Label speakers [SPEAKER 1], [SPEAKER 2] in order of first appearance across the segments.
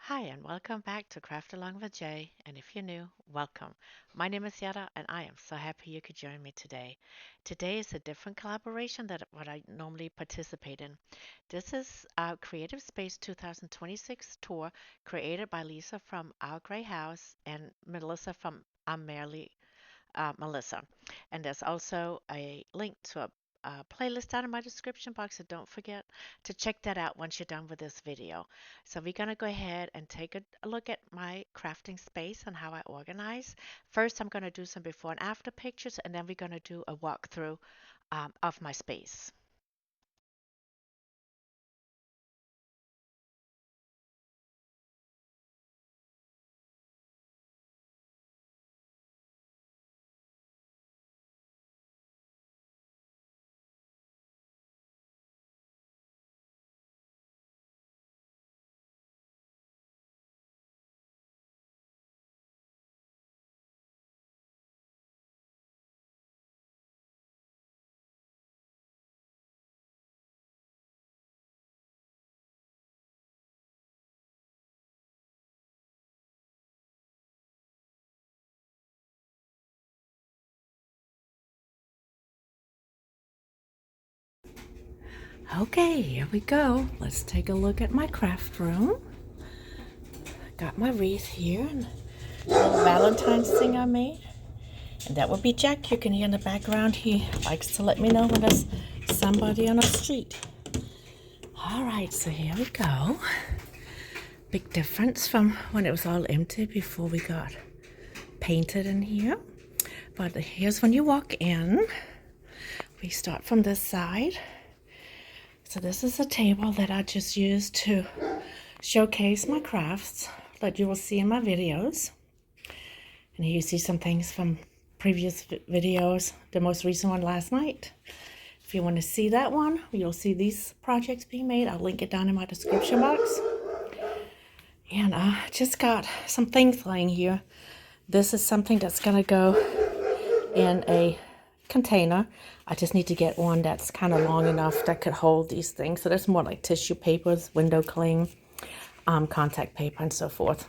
[SPEAKER 1] Hi, and welcome back to Craft Along with Jay. And if you're new, welcome. My name is Yara, and I am so happy you could join me today. Today is a different collaboration than what I normally participate in. This is our Creative Space 2026 tour created by Lisa from Our Grey House and Melissa from I'm Merely Melissa. And there's also a link to a playlist down in my description box, so don't forget to check that out once you're done with this video. So we're going to go ahead and take a look at my crafting space and how I organize. First, I'm going to do some before and after pictures, and then we're going to do a walkthrough of my space. Okay, here we go. Let's take a look at my craft room. Got my wreath here and a little Valentine's thing I made. And that would be Jack. You can hear in the background. He likes to let me know when there's somebody on the street. All right, so here we go. Big difference from when it was all empty before we got painted in here. But here's when you walk in. We start from this side. So this is a table that I just used to showcase my crafts that you will see in my videos. And here you see some things from previous videos, the most recent one last night. If you want to see that one, you'll see these projects being made. I'll link it down in my description box. And I just got some things lying here. This is something that's going to go in a container. I just need to get one that's kind of long enough that could hold these things. So there's more like tissue papers, window cling, contact paper, and so forth.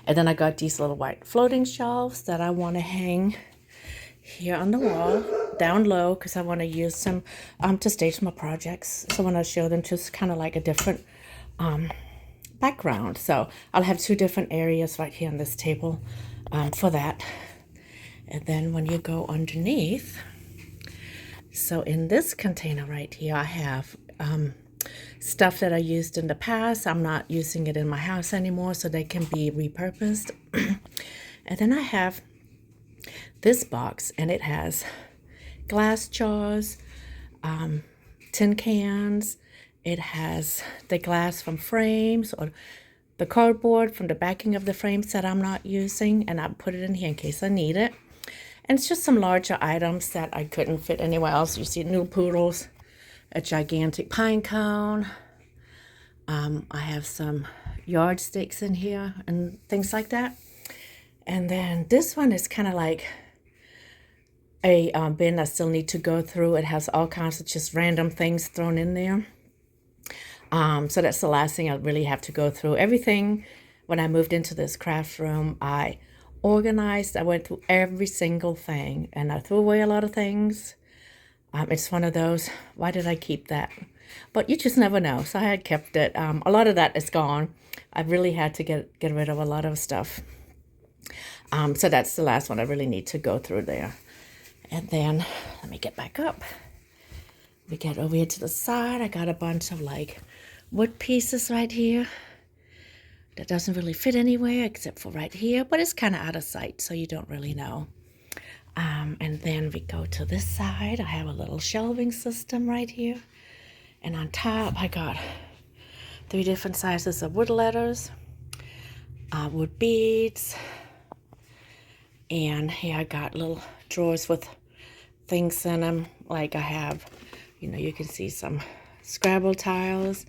[SPEAKER 1] And then I got these little white floating shelves that I want to hang here on the wall, down low, because I want to use them to stage my projects. So when I show them, just kind of like a different background. So I'll have two different areas right here on this table for that. And then when you go underneath, so in this container right here, I have stuff that I used in the past. I'm not using it in my house anymore, so they can be repurposed. And then I have this box, and it has glass jars, tin cans. It has the glass from frames or the cardboard from the backing of the frames that I'm not using, and I put it in here in case I need it. And it's just some larger items that I couldn't fit anywhere else. You see new poodles, a gigantic pine cone. I have some yardsticks in here and things like that. And then this one is kind of like a bin I still need to go through. It has all kinds of just random things thrown in there. So that's the last thing I really have to go through. Everything, when I moved into this craft room, I organized. I went through every single thing, and I threw away a lot of things. It's one of those, why did I keep that? But you just never know. So I had kept it. A lot of that is gone. I really had to get rid of a lot of stuff. So that's the last one I really need to go through there. And then let me get back up. We get over here to the side. I got a bunch of like wood pieces right here that doesn't really fit anywhere except for right here, but it's kind of out of sight, so you don't really know. And then we go to this side. I have a little shelving system right here. And on top, I got 3 different sizes of wood letters, wood beads. And here I got little drawers with things in them. Like I have, you can see some Scrabble tiles,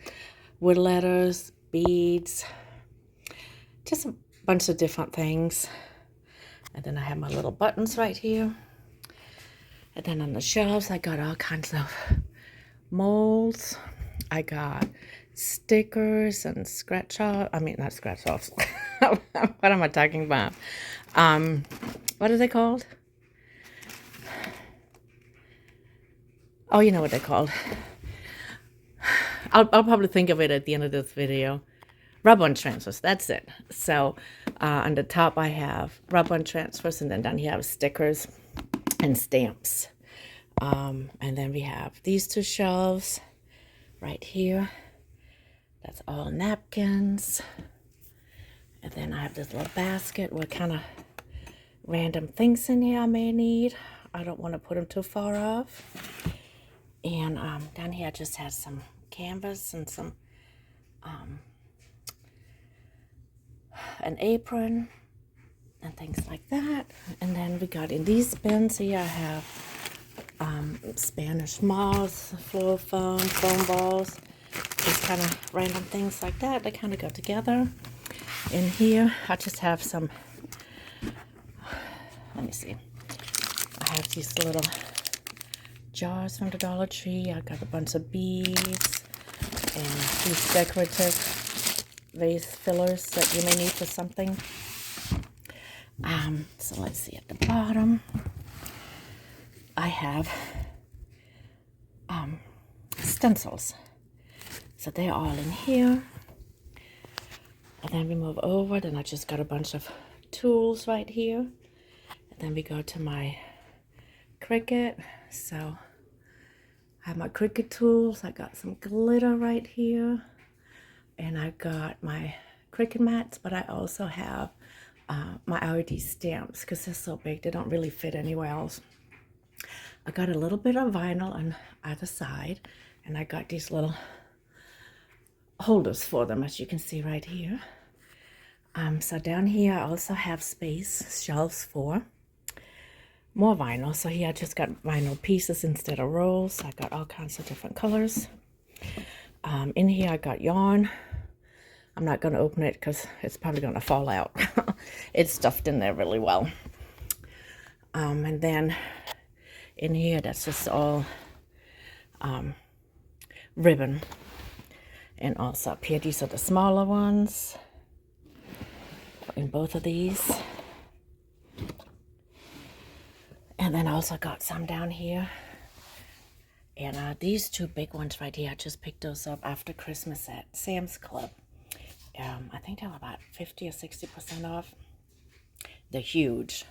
[SPEAKER 1] wood letters, beads, just a bunch of different things. And then I have my little buttons right here. And then on the shelves, I got all kinds of molds. I got stickers and scratch off. I mean, not scratch offs. What am I talking about? What are they called? Oh, you know what they're called. I'll probably think of it at the end of this video. Rub-on transfers, that's it. So on the top I have rub-on transfers, and then down here I have stickers and stamps. And then we have these two shelves right here. That's all napkins. And then I have this little basket with kind of random things in here I may need. I don't want to put them too far off. And down here I just have some canvas and some an apron and things like that. And then we got in these bins here, I have Spanish moss, floor foam, foam balls, just kind of random things like that. They kind of go together. In here, I just have some, let me see, I have these little jars from the Dollar Tree. I got a bunch of beads and these decorative vase fillers that you may need for something. So let's see, at the bottom I have stencils. So they're all in here. And then we move over, then I just got a bunch of tools right here. And then we go to my Cricut. So I have my Cricut tools. I got some glitter right here. And I got my Cricut mats, but I also have my LED stamps because they're so big, they don't really fit anywhere else. I got a little bit of vinyl on either side, and I got these little holders for them, as you can see right here. So down here I also have space shelves for more vinyl. So here I just got vinyl pieces instead of rolls. I got all kinds of different colors. In here I got yarn. I'm not going to open it because it's probably going to fall out. It's stuffed in there really well. And then in here, that's just all ribbon. And also up here, these are the smaller ones in both of these. And then I also got some down here. And these two big ones right here, I just picked those up after Christmas at Sam's Club. I think they were about 50 or 60% off. They're huge.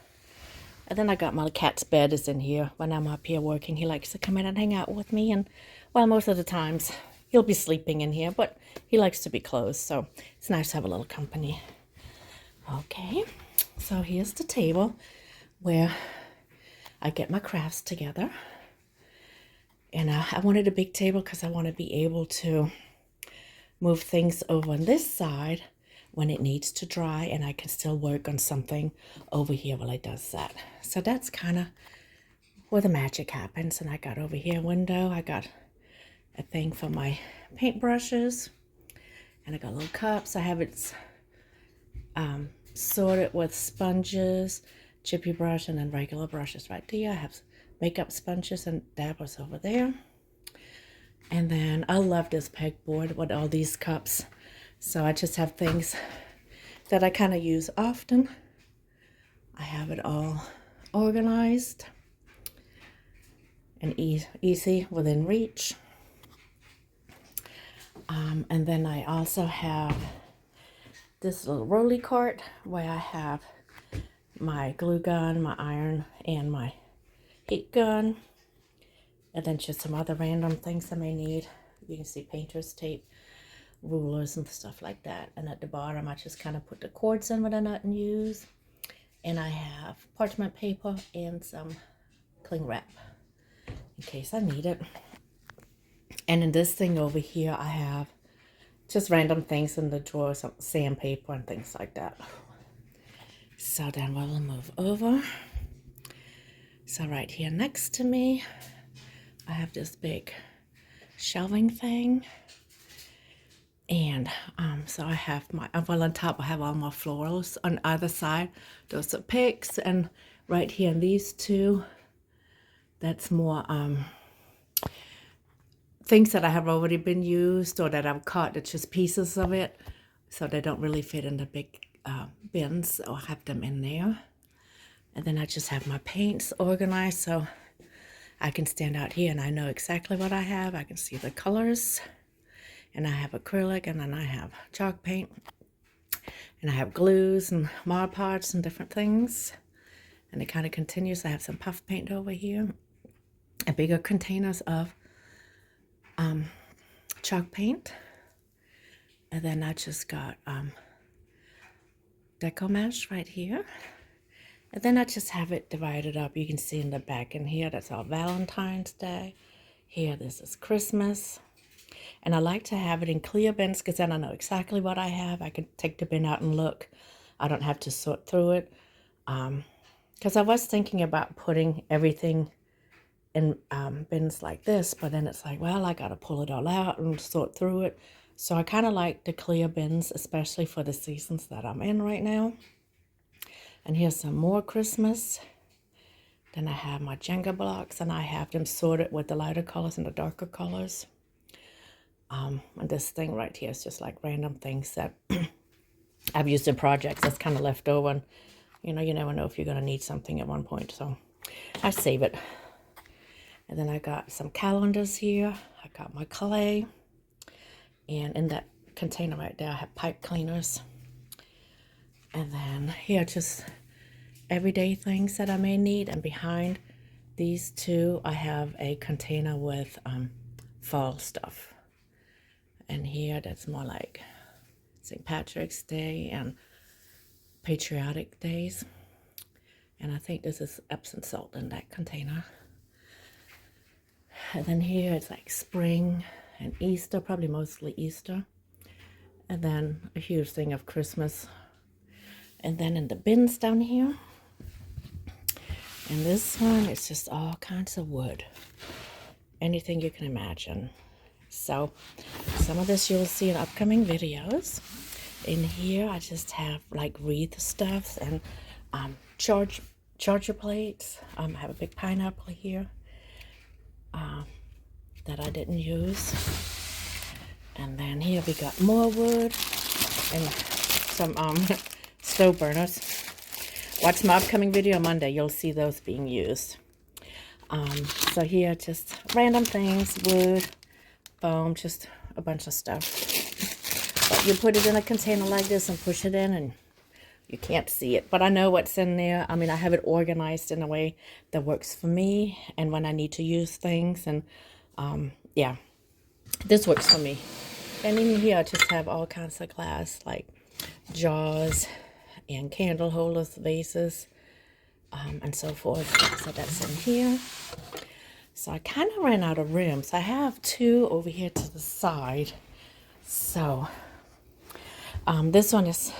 [SPEAKER 1] And then I got my cat's bed is in here. When I'm up here working, he likes to come in and hang out with me. And, well, most of the times he'll be sleeping in here, but he likes to be closed. So it's nice to have a little company. Okay, so here's the table where I get my crafts together. And I wanted a big table because I want to be able to move things over on this side when it needs to dry, and I can still work on something over here while it does that. So that's kind of where the magic happens. And I got over here a window. I got a thing for my paintbrushes, and I got little cups. I have it sorted with sponges, chippy brush, and then regular brushes right there. I have makeup sponges and dabbers over there. And then I love this pegboard with all these cups. So I just have things that I kind of use often. I have it all organized and easy within reach. And then I also have this little rolly cart where I have my glue gun, my iron, and my heat gun. And then just some other random things I may need. You can see painter's tape, rulers, and stuff like that. And at the bottom, I just kind of put the cords in what I not use. And I have parchment paper and some cling wrap in case I need it. And in this thing over here, I have just random things in the drawers, some sandpaper and things like that. So then we'll move over. So right here next to me, I have this big shelving thing. And so I have my, well, on top I have all my florals. On either side, those are picks. And right here in these two, that's more things that I have already been used or that I've cut, it's just pieces of it, so they don't really fit in the big bins, or have them in there. And then I just have my paints organized so I can stand out here and I know exactly what I have. I can see the colors, and I have acrylic, and then I have chalk paint, and I have glues and Mod Podge and different things. And it kind of continues. I have some puff paint over here, and bigger containers of chalk paint. And then I just got deco mesh right here. And then I just have it divided up. You can see in the back in here, that's all Valentine's Day. Here, this is Christmas. And I like to have it in clear bins because then I know exactly what I have. I can take the bin out and look. I don't have to sort through it. Because I was thinking about putting everything in bins like this, but then it's like, well, I got to pull it all out and sort through it. So I kind of like the clear bins, especially for the seasons that I'm in right now. And here's some more Christmas. Then I have my Jenga blocks, and I have them sorted with the lighter colors and the darker colors. And this thing right here is just like random things that I've used in projects that's kind of left over. And, you know, you never know if you're going to need something at one point, so I save it. And then I got some calendars here. I got my clay. And in that container right there, I have pipe cleaners. And then here, just everyday things that I may need. And behind these two, I have a container with fall stuff. And here, that's more like St. Patrick's Day and patriotic days. And I think this is Epsom salt in that container. And then here, it's like spring and Easter, probably mostly Easter. And then a huge thing of Christmas. And then in the bins down here, and this one, it's just all kinds of wood. Anything you can imagine. So some of this you'll see in upcoming videos. In here, I just have like wreath stuffs and charger plates. I have a big pineapple here that I didn't use. And then here we got more wood and some stove burners. Watch my upcoming video on Monday. You'll see those being used. So here, just random things, wood, foam, just a bunch of stuff. But you put it in a container like this and push it in, and you can't see it. But I know what's in there. I mean, I have it organized in a way that works for me, and when I need to use things. And yeah, this works for me. And in here, I just have all kinds of glass, like jars and candle holders, vases, and so forth. So that's in here. So I kind of ran out of room. So I have two over here to the side. So this one is,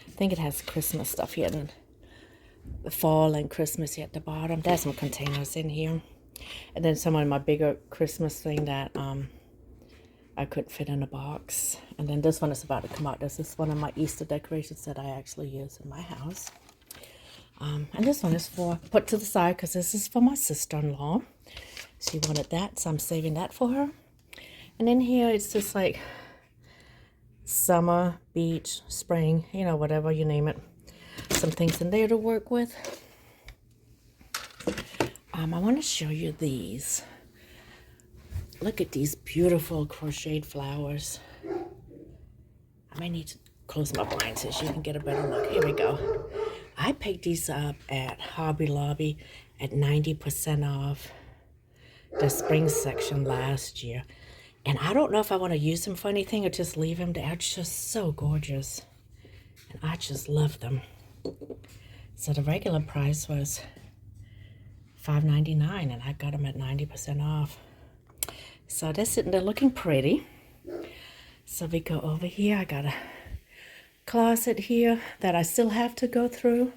[SPEAKER 1] I think it has Christmas stuff here, and the fall and Christmas here at the bottom. There's some containers in here. And then some of my bigger Christmas thing that I couldn't fit in a box. And then this one is about to come out. This is one of my Easter decorations that I actually use in my house. And this one is for put to the side because this is for my sister-in-law. She wanted that, so I'm saving that for her. And in here, it's just like summer, beach, spring, you know, whatever you name it. Some things in there to work with. I want to show you these. Look at these beautiful crocheted flowers. I may need to close my blinds so you can get a better look. Here we go. I picked these up at Hobby Lobby at 90% off the spring section last year. And I don't know if I want to use them for anything or just leave them. They're just so gorgeous. And I just love them. So the regular price was $5.99 and I got them at 90% off. So they're sitting there looking pretty. So we go over here. I got a closet here that I still have to go through.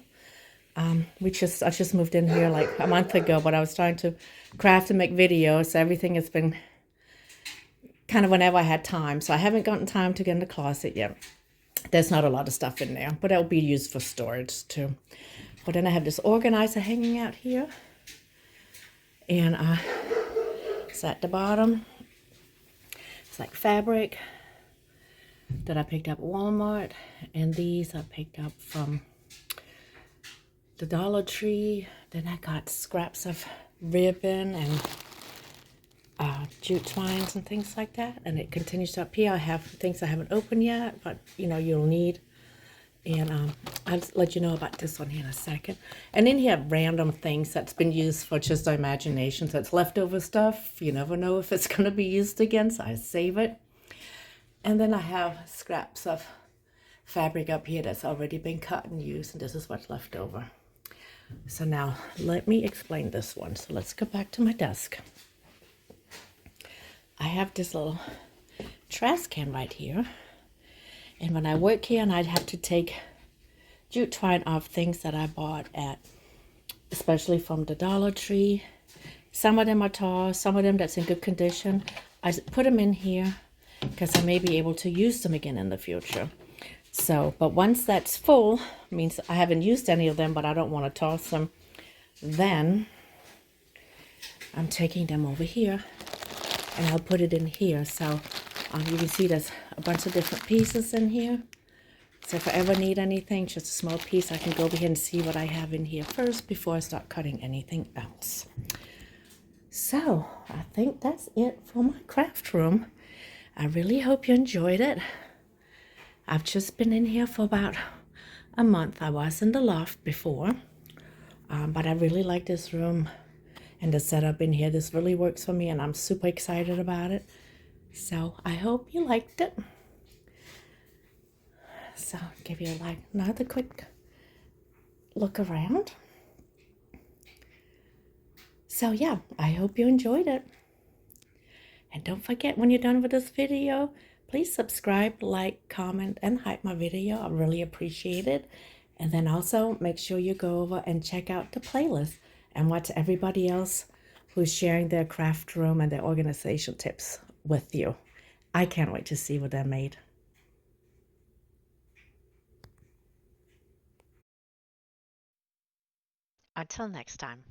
[SPEAKER 1] I just moved in here like a month ago, but I was trying to craft and make videos. So everything has been kind of whenever I had time. So I haven't gotten time to get in the closet yet. There's not a lot of stuff in there, but that will be used for storage too. But then I have this organizer hanging out here. And it's at the bottom. It's like fabric that I picked up at Walmart, and these I picked up from the Dollar Tree. Then I got scraps of ribbon and jute twines and things like that. And it continues up here. I have things I haven't opened yet, but you know, you'll need. And I'll let you know about this one here in a second. And then here, random things that's been used for just our imagination. So it's leftover stuff. You never know if it's going to be used again, so I save it. And then I have scraps of fabric up here that's already been cut and used, and this is what's left over. So now let me explain this one. So let's go back to my desk. I have this little trash can right here. And when I work here, and I'd have to take jute twine off things that I bought at, especially from the Dollar Tree. Some of them are tall, some of them that's in good condition. I put them in here because I may be able to use them again in the future. So, but once that's full, means I haven't used any of them, but I don't want to toss them. Then I'm taking them over here, and I'll put it in here. So you can see there's a bunch of different pieces in here. So if I ever need anything, just a small piece, I can go over here and see what I have in here first before I start cutting anything else. So I think that's it for my craft room. I really hope you enjoyed it. I've just been in here for about a month. I was in the loft before, but I really like this room and the setup in here. This really works for me, and I'm super excited about it. So I hope you liked it. So I'll give you like another quick look around. So yeah, I hope you enjoyed it. And don't forget, when you're done with this video, please subscribe, like, comment, and hype my video. I really appreciate it. And then also make sure you go over and check out the playlist and watch everybody else who's sharing their craft room and their organization tips with you. I can't wait to see what they're made. Until next time.